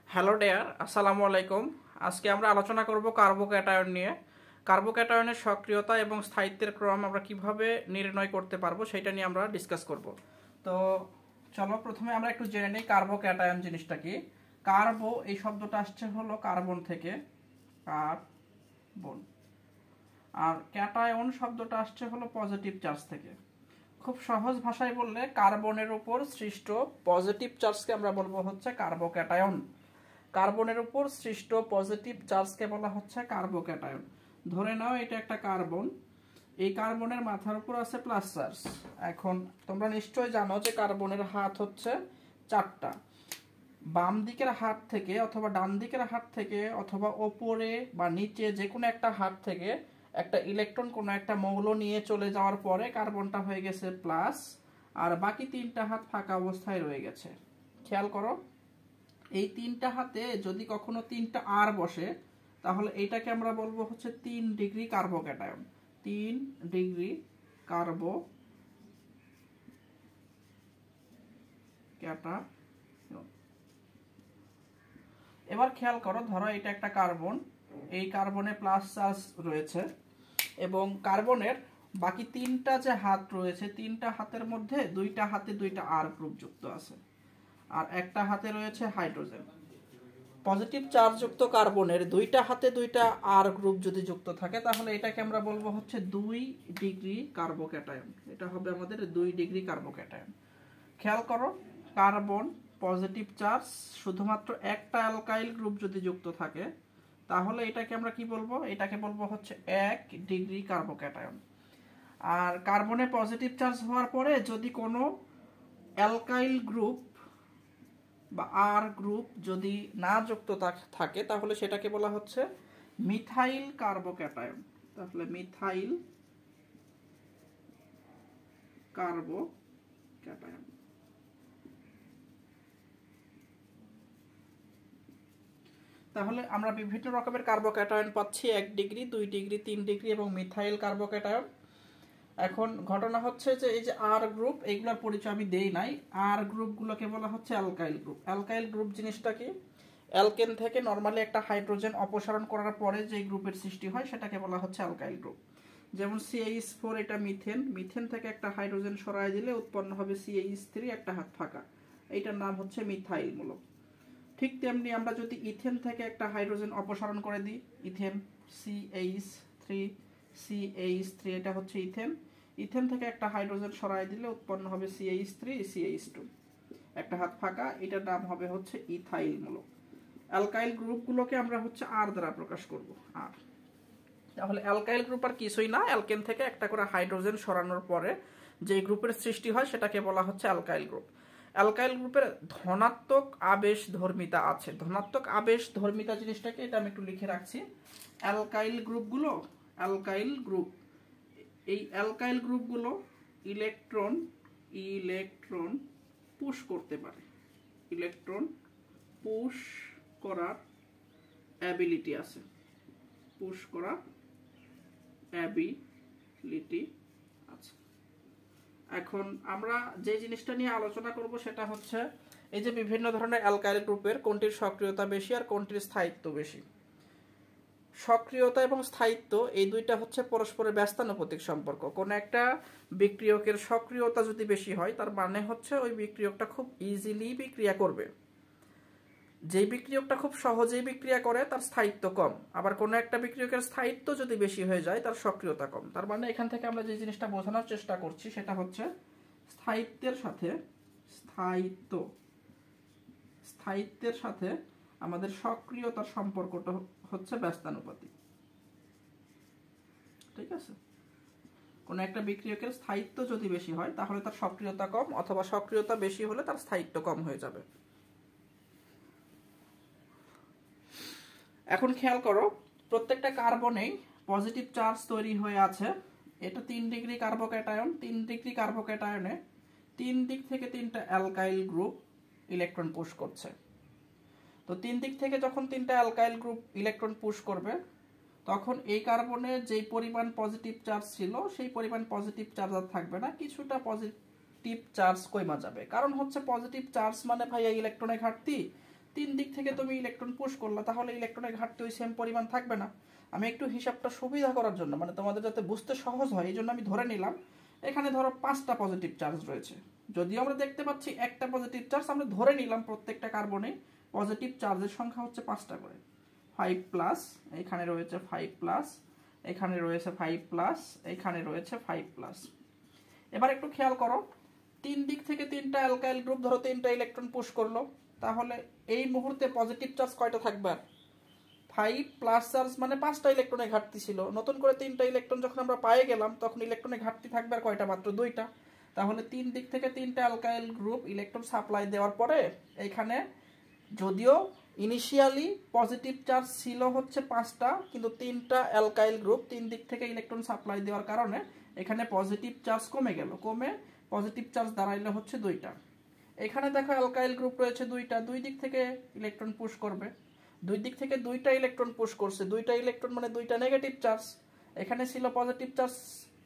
Hello dare, আসসালামু আলাইকুম। আজকে আমরা আলোচনা করব কার্বোক্যাটায়ন নিয়ে। কার্বোক্যাটায়নের সক্রিয়তা এবং স্থায়িত্বের ক্রম আমরা কিভাবে নির্ণয় করতে পারবো সেটা নিয়ে আমরা ডিসকাস করব। তো চলো প্রথমে আমরা একটু জেনে নিই কার্বোক্যাটায়ন জিনিসটা কি। কার্বো এই শব্দটা আসছে হলো কার্বন থেকে, কার্বন। আর ক্যাটায়ন শব্দটা আসছে হলো পজিটিভ চার্জ থেকে। খুব সহজ ভাষায় বললে কার্বনের উপর সৃষ্ট পজিটিভ চার্জকে আমরা বলবো হচ্ছে কার্বোক্যাটায়ন। কার্বনের উপর সৃষ্ট পজিটিভ চার্জকে বলা হচ্ছে কার্বোক্যাটায়ন। ধরে নাও এটা একটা কার্বন, এই কার্বনের মাথার উপর আছে প্লাস চার্জ। এখন তোমরা নিশ্চয়ই জানো যে কার্বনের হাত হচ্ছে চারটা। বাম দিকের হাত থেকে অথবা ডান দিকের হাত থেকে অথবা ওপরে বা নিচে যে কোনো একটা হাত থেকে একটা ইলেকট্রন কোনো একটা মৌল নিয়ে চলে যাওয়ার পরে কার্বনটা হয়ে গেছে প্লাস, আর বাকি তিনটা হাত ফাঁকা অবস্থায় রয়ে গেছে। খেয়াল করো, এই তিনটা হাতে যদি কখনো তিনটা আর বসে তাহলে এটাকে আমরা বলবো হচ্ছে 3 ডিগ্রি কার্বোক্যাটায়ন। 3 degree carbocation. এবার খেয়াল করো, ধরো এটা একটা কার্বন, এই কার্বনে প্লাস চার্জ রয়েছে এবং কার্বনের বাকি তিনটা যে হাত রয়েছে তিনটা হাতের মধ্যে দুইটা হাতে দুইটা আর গ্রুপ যুক্ত আছে আর একটা হাতে রয়েছে হাইড্রোজেন। পজিটিভ চার্জযুক্ত কার্বনের দুইটা হাতে দুইটা আর গ্রুপ যদি যুক্ত থাকে তাহলে এটাকে আমরা বলবো হচ্ছে 2 ডিগ্রি কার্বোক্যাটায়ন। এটা হবে আমাদের 2 ডিগ্রি কার্বোক্যাটায়ন। খেয়াল করো, কার্বন পজিটিভ চার্জ, শুধুমাত্র একটা অ্যালকাইল গ্রুপ যদি যুক্ত থাকে তাহলে এটাকে আমরা কি বলবো? এটাকে বলবো হচ্ছে 1 ডিগ্রি কার্বোক্যাটায়ন। আর কার্বনে পজিটিভ চার্জ হওয়ার পরে যদি কোনো অ্যালকাইল গ্রুপ বা আর গ্রুপ যদি না যুক্ত থাকে তাহলে সেটাকে বলা হচ্ছে মিথাইল কার্বোক্যাটায়ন। তাহলে মিথাইল কার্বোক্যাটায়ন। তাহলে আমরা বিভিন্ন রকমের কার্বোক্যাটায়ন পাচ্ছি, 1 ডিগ্রি, 2 ডিগ্রি, 3 ডিগ্রি এবং মিথাইল কার্বোক্যাটায়ন। এখন ঘটনা হচ্ছে যে এই যে আর গ্রুপ, এইগুলোর পরিচয় আমি দেই নাই। আর গ্রুপগুলোকে বলা হচ্ছে অ্যালকাইল গ্রুপ। অ্যালকাইল গ্রুপ জিনিসটা কি? অ্যালকেন থেকে নরমালি একটা হাইড্রোজেন অপসারণ করার পরে যে গ্রুপের সৃষ্টি হয় সেটাকে বলা হচ্ছে অ্যালকাইল গ্রুপ। যেমন CH4, এটা মিথেন, মিথেন থেকে একটা হাইড্রোজেন সরায় দিলে উৎপন্ন হবে CH3, একটা হাত ফাঁকা, এইটার নাম হচ্ছে মিথাইল মূলক। ঠিক তেমনি আমরা যদি ইথেন থেকে একটা হাইড্রোজেন অপসারণ করে দিই, ইথেন CH3, এটা হচ্ছে ইথেন। ইথেন থেকে একটা হাইড্রোজেন সরাই দিলে উৎপন্ন হবে CH3, একটা হাত ফাঁকা, এটার নাম হবে হচ্ছে ইথাইল মূলক। অ্যালকাইল গ্রুপগুলোকে আমরা হচ্ছে আর দ্বারা প্রকাশ করব, আর। তাহলে অ্যালকাইল গ্রুপ আর কিছুই না, অ্যালকেন থেকে একটা করে হাইড্রোজেন সরানোর পরে যে গ্রুপের সৃষ্টি হয় সেটাকে বলা হচ্ছে অ্যালকাইল গ্রুপ। অ্যালকাইল গ্রুপের ধনাত্মক আবেশ ধর্মিতা আছে। ধনাত্মক আবেশ ধর্মিতা জিনিসটাকে, এটা আমি একটু লিখে রাখছি। অ্যালকাইল গ্রুপগুলো, অ্যালকাইল গ্রুপ, এই অ্যালকাইল গ্রুপগুলো ইলেকট্রন পুশ করতে পারে। ইলেকট্রন পুশ করার অ্যাবিলিটি আছে, পুশ করার অ্যাবিলিটি আছে। এখন আমরা যে জিনিসটা নিয়ে আলোচনা করব সেটা হচ্ছে এই যে বিভিন্ন ধরনের অ্যালকাইল গ্রুপের কোনটির সক্রিয়তা বেশি আর কোনটির স্থায়িত্ব বেশি। সক্রিয়তা এবং স্থায়িত্ব এই দুইটা হচ্ছে পরস্পরের ব্যস্তানুপাতিক সম্পর্ক। কোন একটা বিক্রিয়কের সক্রিয়তা যদি বেশি হয় তার মানে হচ্ছে ওই বিক্রিয়কটা খুব ইজিলি বিক্রিয়া করবে। যেই বিক্রিয়কটা খুব সহজেই বিক্রিয়া করে তার স্থায়িত্ব কম। আবার কোনো একটা বিক্রিয়কের স্থায়িত্ব যদি বেশি হয়ে যায় তার সক্রিয়তা কম। তার মানে এখান থেকে আমরা যে জিনিসটা বোঝানোর চেষ্টা করছি সেটা হচ্ছে স্থায়িত্বের সাথে আমাদের সক্রিয়তার সম্পর্কটা হচ্ছে ব্যস্তানুপাতিক। ঠিক আছে? কোনো একটা বিক্রিয়কের স্থায়িত্ব যদি বেশি হয় তাহলে তার সক্রিয়তা কম, অথবা সক্রিয়তা বেশি হলে তার স্থায়িত্ব কম হয়ে যাবে। এখন খেয়াল করো, প্রত্যেকটা কার্বনেই পজিটিভ চার্জ তৈরি হয়ে আছে। এটা 3 ডিগ্রি কার্বোক্যাটায়ন। 3 ডিগ্রি কার্বোক্যাটায়নে 3 দিক থেকে 3টা অ্যালকাইল গ্রুপ ইলেকট্রন পুশ করছে। তো 3 দিক থেকে যখন 3টা অ্যালকাইল গ্রুপ ইলেকট্রন পুশ করবে তখন এই কার্বনে যেই পরিমাণ পজিটিভ চার্জ ছিল সেই পরিমাণ পজিটিভ চার্জ আর থাকবে না, কিছুটা পজিটিভ চার্জ কমে যাবে। কারণ হচ্ছে পজিটিভ চার্জ মানে ভাইয়া ইলেকট্রনের ঘাটতি, তিন দিক থেকে তুমি ইলেকট্রন পুশ করলা, তাহলে ইলেকট্রনের ঘাটতি ওই সেম পরিমাণ থাকবে না। আমি একটু হিসাবটা সুবিধা করার জন্য, মানে তোমাদের যাতে বুঝতে সহজ হয় এই জন্য আমি ধরে নিলাম এখানে ধরো 5টা পজিটিভ চার্জ রয়েছে। যদিও আমরা দেখতে পাচ্ছি একটা পজিটিভ চার্জ, আমরা ধরে নিলাম প্রত্যেকটা কার্বনে পজিটিভ চার্জের সংখ্যা হচ্ছে 5টা করে। 5 প্লাস, এখানে রয়েছে 5 প্লাস, এখানে রয়েছে 5 প্লাস, এখানে রয়েছে 5 প্লাস। এবার একটু খেয়াল করো, তিন দিক থেকে তিনটা অ্যালকাইল গ্রুপ ধরো 3টা ইলেকট্রন পুশ করলো, তাহলে এই মুহূর্তে পজিটিভ চার্জ কয়টা থাকবে? 5 প্লাস চার্জ মানে 5টা ইলেকট্রনের ঘাটতি ছিল, নতুন করে 3টা ইলেকট্রন যখন আমরা পেয়ে গেলাম তখন ইলেকট্রনের ঘাটতি থাকবে আর কয়টা? মাত্র 2টা। তাহলে তিন দিক থেকে 3টা অ্যালকাইল গ্রুপ ইলেকট্রন সাপ্লাই দেওয়ার পরে এখানে যদিও ইনিশিয়ালি পজিটিভ চার্জ ছিল হচ্ছে 5টা, কিন্তু 3টা অ্যালকাইল গ্রুপ তিন দিক থেকে ইলেকট্রন সাপ্লাই দেওয়ার কারণে এখানে পজিটিভ চার্জ কমে গেল, কমে পজিটিভ চার্জ দাঁড়াইলে হচ্ছে 2টা। এখানে দেখো অ্যালকাইল গ্রুপ রয়েছে 2টা, দুই দিক থেকে ইলেকট্রন পুশ করবে, দুই দিক থেকে 2টা ইলেকট্রন পুশ করছে, 2টা ইলেকট্রন মানে 2টা নেগেটিভ চার্জ। এখানে ছিল পজিটিভ চার্জ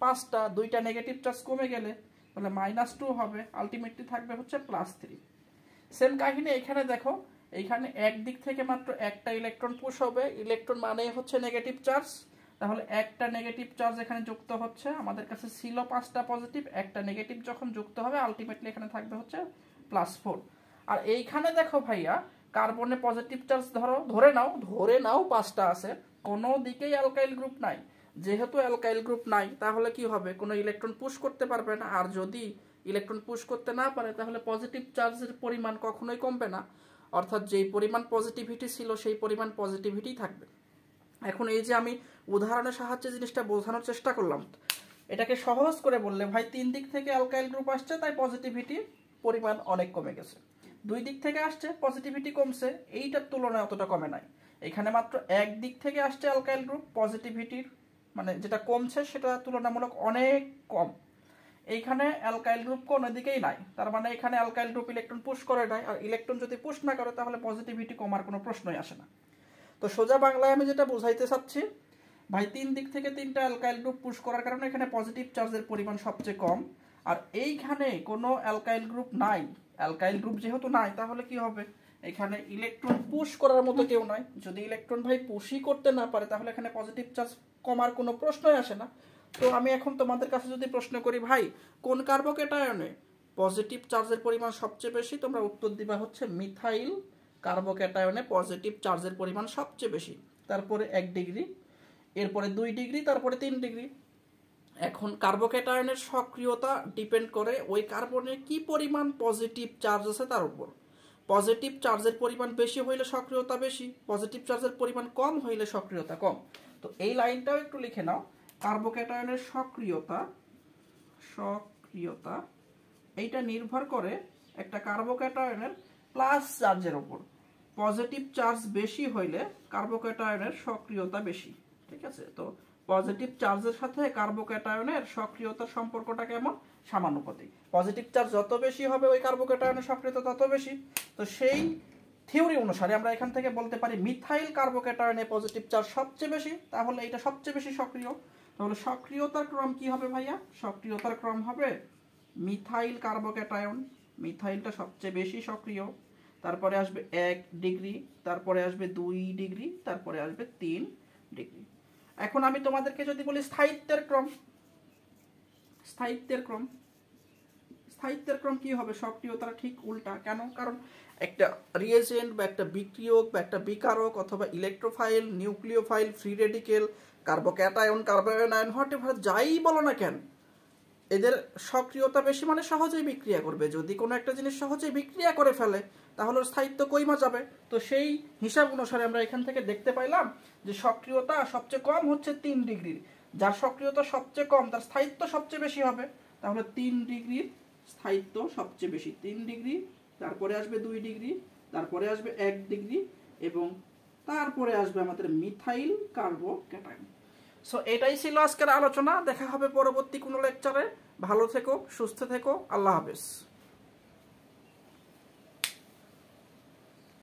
5টা, 2টা নেগেটিভ চার্জ কমে গেলে মানে -2 হবে, আলটিমেটলি থাকবে হচ্ছে +3। সেম কাহিনী এখানে দেখো, এইখানে এক দিক থেকে মাত্র একটা ইলেকট্রন পুশ হবে, ইলেকট্রন মানে হচ্ছে নেগেটিভ চার্জ, তাহলে একটা নেগেটিভ চার্জ এখানে যুক্ত হচ্ছে। আমাদের কাছে ছিল 5টা পজিটিভ, একটা নেগেটিভ যখন যুক্ত হবে আলটিমেটলি এখানে থাকবে হচ্ছে +4। আর এইখানে দেখো ভাইয়া কার্বনে পজিটিভ চার্জ ধরে নাও 5টা আছে, কোনো দিকেই অ্যালকাইল গ্রুপ নাই। যেহেতু অ্যালকাইল গ্রুপ নাই তাহলে কি হবে? কোনো ইলেকট্রন পুশ করতে পারবে না, আর যদি ইলেকট্রন পুশ করতে না পারে তাহলে পজিটিভ চার্জের পরিমাণ কখনোই কমবে না, অর্থাৎ যেই পরিমাণ পজিটিভিটি ছিল সেই পরিমাণ পজিটিভিটি থাকবে। এখন এই যে আমি উদাহরণের সাহায্যে জিনিসটা বোঝানোর চেষ্টা করলাম, এটাকে সহজ করে বললে ভাই তিন দিক থেকে অ্যালকাইল গ্রুপ আসছে তাই পজিটিভিটি পরিমাণ অনেক কমে গেছে, দুই দিক থেকে আসছে পজিটিভিটি কমছে, এইটার তুলনায় অতটা কমে নাই। এখানে মাত্র এক দিক থেকে আসছে অ্যালকাইল গ্রুপ, পজিটিভিটির মানে যেটা কমছে সেটা তুলনামূলক অনেক কম। এইখানে অ্যালকাইল গ্রুপ কোনো দিকেই নাই, তার মানে এখানে অ্যালকাইল গ্রুপ ইলেকট্রন পুশ করে নাই, আর ইলেকট্রন যদি পুশ না করে তাহলে পজিটিভিটি কমার কোনো প্রশ্নই আসে না। তো সোজা বাংলায় আমি যেটা বোঝাইতে চাচ্ছি ভাই, তিন দিক থেকে 3টা অ্যালকাইল গ্রুপ পুশ করার কারণে এখানে পজিটিভ চার্জের পরিমাণ সবচেয়ে কম, আর এইখানে কোনো অ্যালকাইল গ্রুপ নাই। অ্যালকাইল গ্রুপ যেহেতু নাই তাহলে কি হবে? এখানে ইলেকট্রন পুশ করার মতো কেউ নাই। যদি ইলেকট্রন ভাই পুশই করতে না পারে তাহলে এখানে পজিটিভ চার্জ কমার কোনো প্রশ্নই আসে না। তো আমি এখন তোমাদের কাছে যদি প্রশ্ন করি ভাই কোন কার্বোক্যাটায়নে পজিটিভ চার্জের পরিমাণ সবচেয়ে বেশি, তোমরা উত্তর দিবা হচ্ছে মিথাইল কার্বোক্যাটায়নে পজিটিভ চার্জের পরিমাণ সবচেয়ে বেশি, তারপরে 1 ডিগ্রি, এরপরে 2 ডিগ্রি, তারপরে 3 ডিগ্রি। এখন কার্বোক্যাটায়নের সক্রিয়তা ডিপেন্ড করে ওই কার্বনে কি পরিমাণ পজিটিভ চার্জ আছে তার উপর। পজিটিভ চার্জের পরিমাণ বেশি হইলে সক্রিয়তা বেশি, পজিটিভ চার্জের পরিমাণ কম হইলে সক্রিয়তা কম। তো এই লাইনটাও একটু লিখে নাও, কার্বোক্যাটায়নের সক্রিয়তা এইটা নির্ভর করে একটা কার্বোক্যাটায়নের প্লাস চার্জের উপর। পজিটিভ চার্জ বেশি হইলে কার্বোক্যাটায়নের সক্রিয়তা বেশি, ঠিক আছে? তো পজিটিভ চার্জের সাথে কার্বোক্যাটায়নের সক্রিয়তার সম্পর্কটা কেমন? সমানুপাতিক। পজিটিভ চার্জ যত বেশি হবে ওই কার্বোক্যাটায়নের সক্রিয়তা তত বেশি। তো সেই থিওরি অনুসারে আমরা এখান থেকে বলতে পারি মিথাইল কার্বোক্যাটায়নে পজিটিভ চার্জ সবচেয়ে বেশি, তাহলে এটা সবচেয়ে বেশি সক্রিয়। তাহলে সক্রিয়তার ক্রম কি হবে ভাইয়া? সক্রিয়তার ক্রম হবে মিথাইল কার্বোক্যাটায়ন, মিথাইলটা সবচেয়ে বেশি সক্রিয়, তারপরে আসবে 1 ডিগ্রি, তারপরে আসবে 2 ডিগ্রি, তারপরে আসবে 3 ডিগ্রি। এখন আমি তোমাদেরকে যদি বলি স্থায়িত্বের ক্রম কি হবে? সক্রিয়তার ঠিক উল্টা। কেন? কারণ একটা রিয়েজেন্ট বা একটা বিক্রিয়ক বা একটা বিকারক অথবা electrophile, nucleophile, free radical, carbocation, carbanion, whatever যাই বলো না কেন, এদের সক্রিয়তা বেশি মানে সহজেই বিক্রিয়া করবে। যদি কোনো একটা জিনিস সহজেই বিক্রিয়া করে ফেলে তাহলে স্থায়িত্ব কইমা যাবে। তো সেই হিসাব অনুসারে আমরা এখান থেকে দেখতে পাইলাম যে সক্রিয়তা সবচেয়ে কম হচ্ছে 3 ডিগ্রির, যার সক্রিয়তা সবচেয়ে কম তার স্থায়িত্ব সবচেয়ে বেশি হবে। তাহলে 3 ডিগ্রির স্থায়িত্ব সবচেয়ে বেশি, 3 ডিগ্রি, তারপরে আসবে 2 ডিগ্রি, তারপরে আসবে 1 ডিগ্রি, এবং তারপরে আসবে আমাদের মিথাইল কার্বোক্যাটায়ন। সো এটাই ছিল আজকের আলোচনা। দেখা হবে পরবর্তী কোনো লেকচারে। ভালো থেকো, সুস্থ থেকো, আল্লাহ হাফেজ।